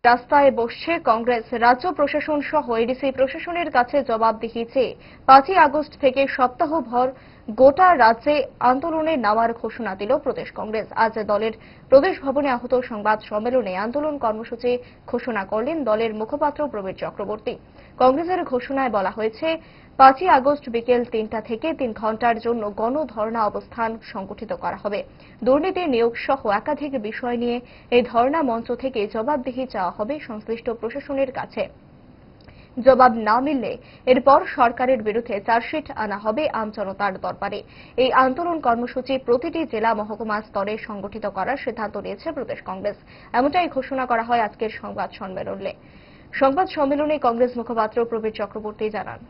রাস্তায় বসছে কংগ্রেস। রাজ্য প্রশাসন সহ এডিসি প্রশাসনের কাছে জবাবদিহি চেয়ে 5ই আগস্ট থেকে সপ্তাহভর গোটা রাজ্যে আন্দোলনে নামার ঘোষণা দিল প্রদেশ কংগ্রেস। আজ দলের প্রদেশ ভবনে আহত সংবাদ সম্মেলনে আন্দোলন কর্মসূচি ঘোষণা করলেন দলের মুখপাত্র প্রবীর চক্রবর্তী। কংগ্রেসের ঘোষণায় বলা হয়েছে, 5ই আগস্ট বিকেল 3টা থেকে 3 ঘণ্টার জন্য গণধর্ণা অবস্থান সংগঠিত করা হবে। দুর্নীতি, নিয়োগ সহ একাধিক বিষয় নিয়ে এই ধর্ণা মঞ্চ থেকে জবাবদিহি চাওয়া হবে সংশ্লিষ্ট প্রশাসনের কাছে। জবাব না মিললে এরপর সরকারের বিরুদ্ধে চার্জশিট আনা হবে আমজনতার দরবারে। এই আন্দোলন কর্মসূচি প্রতিটি জেলা মহকুমা স্তরে সংগঠিত করার সিদ্ধান্ত নিয়েছে প্রদেশ কংগ্রেস। এমনটাই ঘোষণা করা হয় আজকের সংবাদ সম্মেলনে। সংবাদ সম্মেলনে কংগ্রেস মুখপাত্র প্রবীর চক্রবর্তী জানান,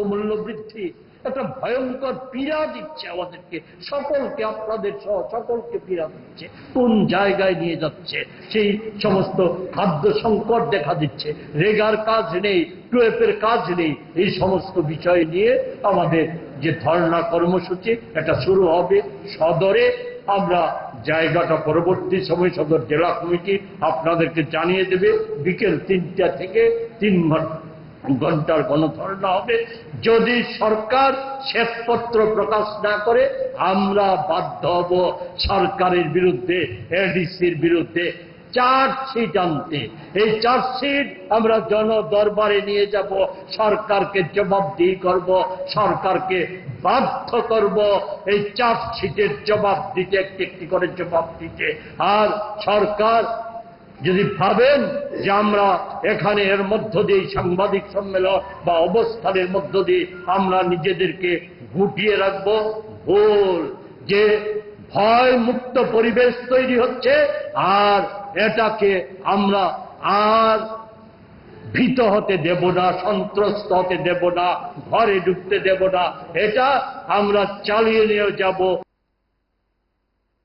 মূল্য বৃদ্ধি একটা ভয়ঙ্কর পীড়া দিচ্ছে আমাদেরকে, সকলকে, আপনাদের সহ সকলকে পীড়া দিচ্ছে। কোন জায়গায় নিয়ে যাচ্ছে? সেই সমস্ত খাদ্য সংকট দেখা দিচ্ছে, রেগার কাজ নেই, টুয়েফের কাজ নেই। এই সমস্ত বিষয় নিয়ে আমাদের যে ধর্ণা কর্মসূচি এটা শুরু হবে সদরে। আমরা জায়গাটা পরবর্তী সময় সদর জেলা কমিটি আপনাদেরকে জানিয়ে দেবে। বিকেল 3টা থেকে 3 ঘন্টার গণধর্ণা হবে। যদি সরকার শ্বেতপত্র প্রকাশ না করে আমরা বাধ্য হব সরকারের বিরুদ্ধে, এডিসির বিরুদ্ধে চার্জশিট আনতে। এই চার্জশিট আমরা জনদরবারে নিয়ে যাব, সরকারকে জবাবদিহি করব, সরকারকে বাধ্য করব এই চার্জশিটের জবাব দিতে, একটি একটি করে জবাব দিতে। আর সরকার যদি ভাবেন যে আমরা এখানে এর মধ্য দিয়ে সাংবাদিক সম্মেলন বা অবস্থানের মধ্য দিয়ে আমরা নিজেদেরকে গুটিয়ে রাখবো, ভুল। যে ভয় মুক্ত পরিবেশ তৈরি হচ্ছে, আর এটাকে আমরা আর ভীত হতে দেব না, সন্ত্রস্ত হতে দেব না, ঘরে ঢুকতে দেব না। এটা আমরা চালিয়ে নিয়ে যাব।